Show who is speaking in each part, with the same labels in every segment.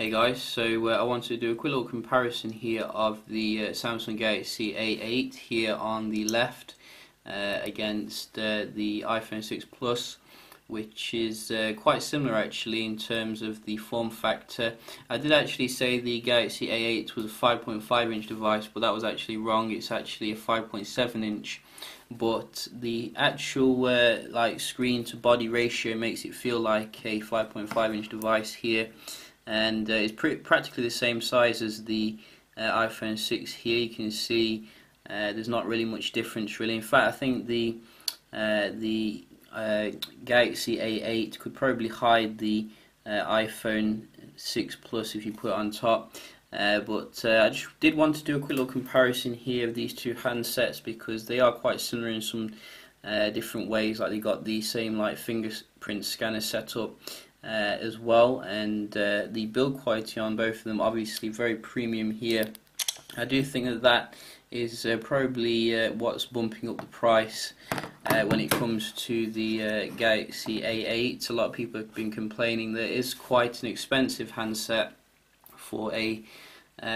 Speaker 1: Hey guys, so I want to do a quick little comparison here of the Samsung Galaxy A8 here on the left against the iPhone 6 Plus, which is quite similar actually in terms of the form factor. I did actually say the Galaxy A8 was a 5.5 inch device, but that was actually wrong. It's actually a 5.7 inch. But the actual like screen to body ratio makes it feel like a 5.5 inch device here, and it's practically the same size as the iPhone 6 here. You can see there's not really much difference really. In fact, I think the Galaxy A8 could probably hide the iPhone 6 Plus if you put it on top. But I just did want to do a quick little comparison here of these two handsets because they are quite similar in some different ways. Like they got the same like fingerprint scanner setup as well, and the build quality on both of them obviously very premium here. I do think that that is probably what's bumping up the price when it comes to the Galaxy A8. A lot of people have been complaining that it is quite an expensive handset for a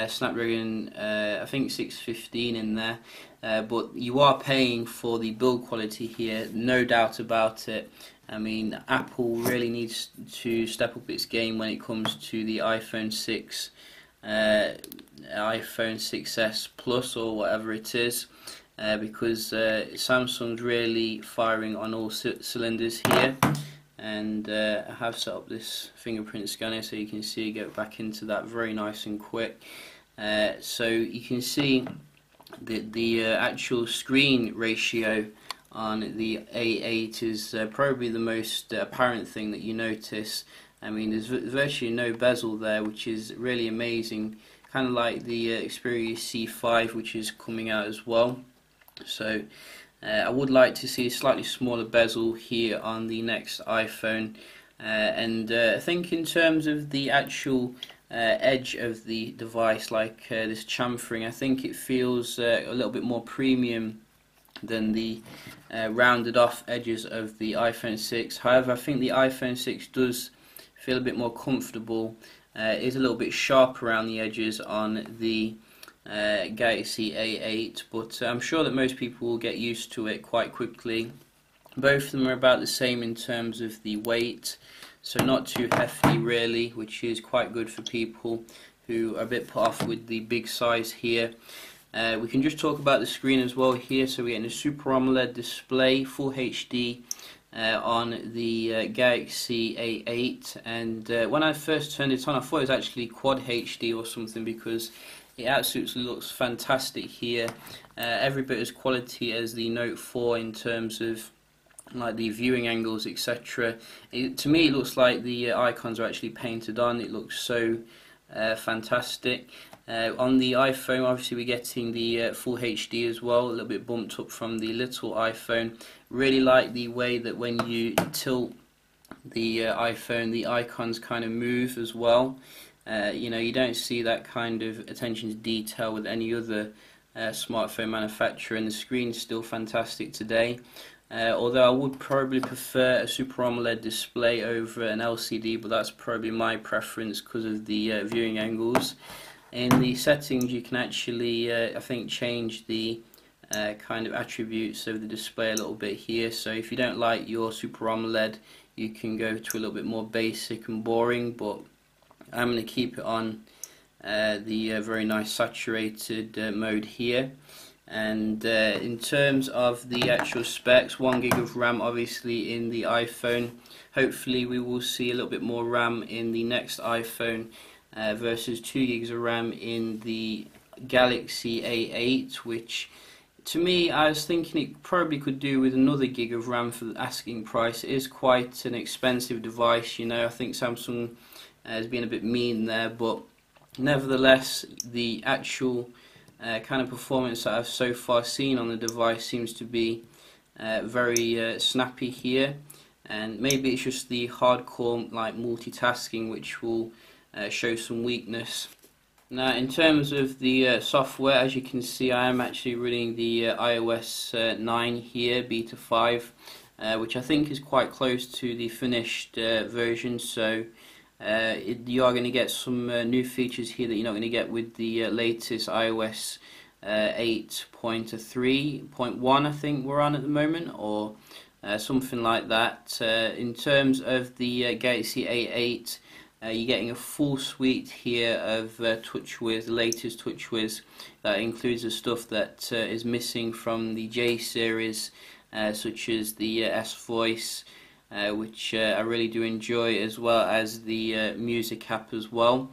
Speaker 1: Snapdragon, I think 615 in there, but you are paying for the build quality here, no doubt about it. I mean, Apple really needs to step up its game when it comes to the iPhone 6, iPhone 6s Plus or whatever it is, because Samsung's really firing on all cylinders here. And I have set up this fingerprint scanner so you can see get back into that very nice and quick. So you can see that the actual screen ratio on the A8 is probably the most apparent thing that you notice. I mean, there's virtually no bezel there, which is really amazing, kind of like the Xperia C5, which is coming out as well. So I would like to see a slightly smaller bezel here on the next iPhone, and I think in terms of the actual edge of the device, like this chamfering, I think it feels a little bit more premium than the rounded off edges of the iPhone 6. However, I think the iPhone 6 does feel a bit more comfortable. It is a little bit sharp around the edges on the Galaxy A8, but I'm sure that most people will get used to it quite quickly. Both of them are about the same in terms of the weight, so not too hefty really, which is quite good for people who are a bit put off with the big size here. We can just talk about the screen as well here. So we're getting a Super AMOLED display, Full HD on the Galaxy A8, and when I first turned it on I thought it was actually Quad HD or something, because it absolutely looks fantastic here, every bit as quality as the Note 4 in terms of like the viewing angles, etc. To me it looks like the icons are actually painted on. It looks so fantastic. On the iPhone obviously we're getting the Full HD as well, a little bit bumped up from the little iPhone. Really like the way that when you tilt the iPhone, the icons kind of move as well. You know, you don't see that kind of attention to detail with any other smartphone manufacturer, and the screen is still fantastic today. Although I would probably prefer a Super AMOLED display over an LCD, but that's probably my preference because of the viewing angles. In the settings you can actually, I think, change the kind of attributes of the display a little bit here. So if you don't like your Super AMOLED, you can go to a little bit more basic and boring, but I'm going to keep it on the very nice saturated mode here. And in terms of the actual specs, 1 gig of RAM obviously in the iPhone. Hopefully we will see a little bit more RAM in the next iPhone versus 2 gigs of RAM in the Galaxy A8, which to me I was thinking it probably could do with another gig of RAM for the asking price. It is quite an expensive device, you know. I think Samsung has been a bit mean there, but nevertheless the actual kind of performance that I've so far seen on the device seems to be very snappy here, and maybe it's just the hardcore like multitasking which will show some weakness. Now in terms of the software, as you can see I am actually running the iOS 9 here, beta 5, which I think is quite close to the finished version, so You are going to get some new features here that you're not going to get with the latest iOS 8.3.1, I think we're on at the moment, or something like that. In terms of the Galaxy A8, you're getting a full suite here of TouchWiz, the latest TouchWiz. That includes the stuff that is missing from the J series, such as the S Voice, which I really do enjoy, as well as the music app as well.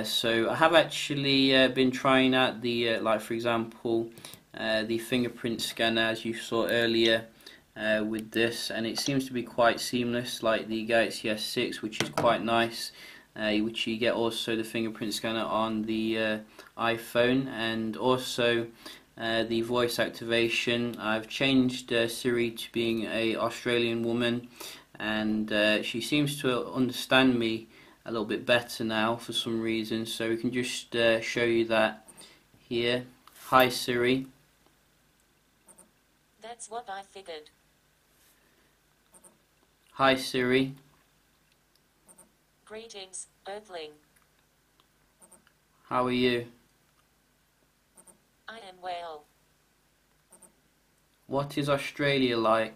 Speaker 1: So I have actually been trying out the, like for example, the fingerprint scanner, as you saw earlier with this, and it seems to be quite seamless, like the Galaxy S6, which is quite nice, which you get also the fingerprint scanner on the iPhone, and also the voice activation. I've changed Siri to being a Australian woman, and she seems to understand me a little bit better now for some reason, so we can just show you that here. Hi Siri.
Speaker 2: That's what I figured.
Speaker 1: Hi Siri.
Speaker 2: Greetings, Earthling.
Speaker 1: How are you?
Speaker 2: I am well.
Speaker 1: What is Australia like?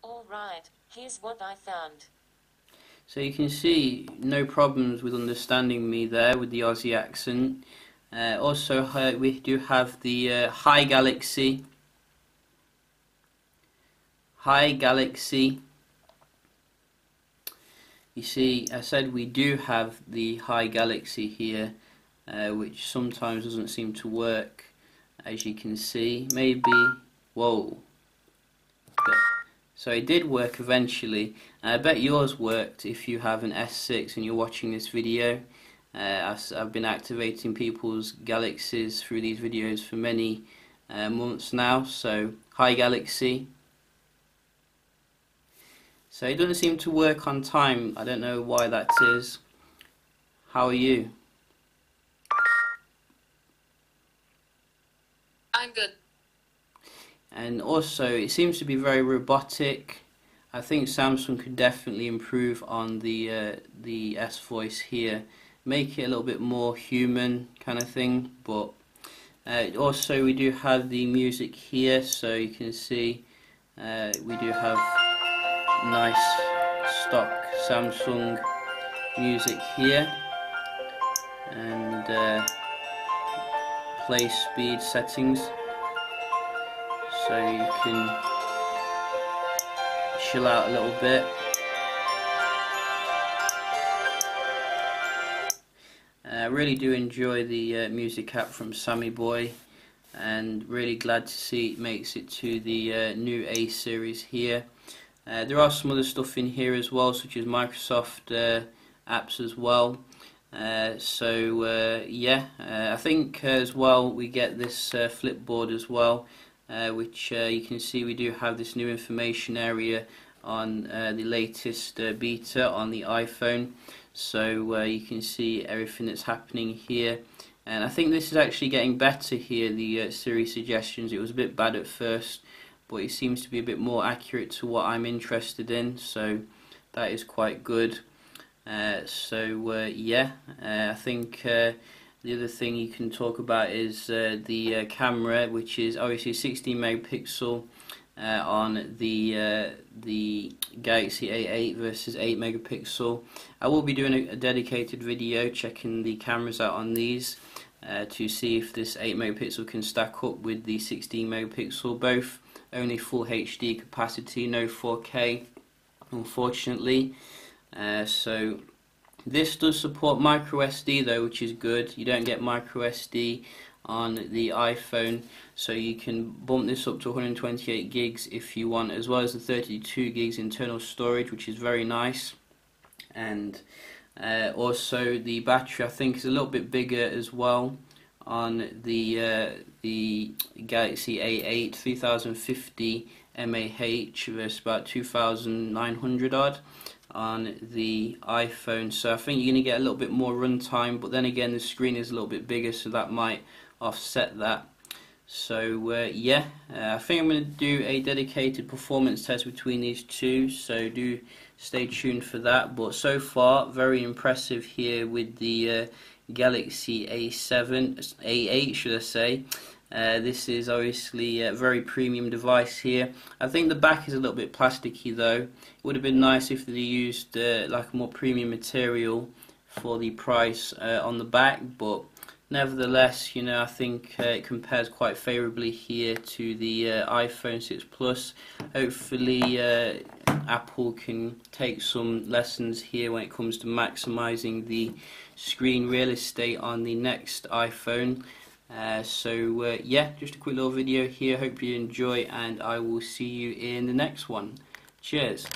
Speaker 2: Alright, here's what I found.
Speaker 1: So you can see no problems with understanding me there with the Aussie accent. Also we do have the Hi Galaxy. Hi Galaxy. You see, I said we do have the Hi Galaxy here, which sometimes doesn't seem to work, as you can see. Maybe, whoa. So it did work eventually. I bet yours worked if you have an S6 and you're watching this video. I've been activating people's Galaxies through these videos for many months now. So, hi Galaxy. So it doesn't seem to work on time. I don't know why that is. How are you?
Speaker 2: I'm good.
Speaker 1: And also, it seems to be very robotic. I think Samsung could definitely improve on the S Voice here, make it a little bit more human kind of thing. But also, we do have the music here, so you can see we do have nice stock Samsung music here, and play speed settings, so you can chill out a little bit. I really do enjoy the music app from Sammy Boy, and really glad to see it makes it to the new A series here. There are some other stuff in here as well, such as Microsoft apps as well. Yeah, I think as well we get this flipboard as well, which you can see we do have this new information area on the latest beta on the iPhone, so you can see everything that's happening here. And I think this is actually getting better here, the Siri suggestions. It was a bit bad at first, but it seems to be a bit more accurate to what I'm interested in, so that is quite good. Yeah, I think the other thing you can talk about is the camera, which is obviously 16 megapixel on the Galaxy A8 versus 8 megapixel. I will be doing a dedicated video checking the cameras out on these to see if this 8 megapixel can stack up with the 16 megapixel. Both only full HD capacity, no 4K, unfortunately. So this does support micro SD though, which is good. You don't get micro SD on the iPhone, so you can bump this up to 128 gigs if you want, as well as the 32 gigs internal storage, which is very nice. And also the battery, I think, is a little bit bigger as well on the Galaxy A8, 3050 mAh versus about 2900 odd on the iPhone. So I think you're going to get a little bit more runtime, but then again the screen is a little bit bigger, so that might offset that. So yeah, I think I'm going to do a dedicated performance test between these two, so do stay tuned for that. But so far, very impressive here with the Galaxy A7, A8 should I say. This is obviously a very premium device here. I think the back is a little bit plasticky though. It would have been nice if they used like a more premium material for the price on the back, but nevertheless, I think it compares quite favourably here to the iPhone 6 Plus. Hopefully Apple can take some lessons here when it comes to maximising the screen real estate on the next iPhone. So yeah, just a quick little video here. Hope you enjoy, and I will see you in the next one. Cheers.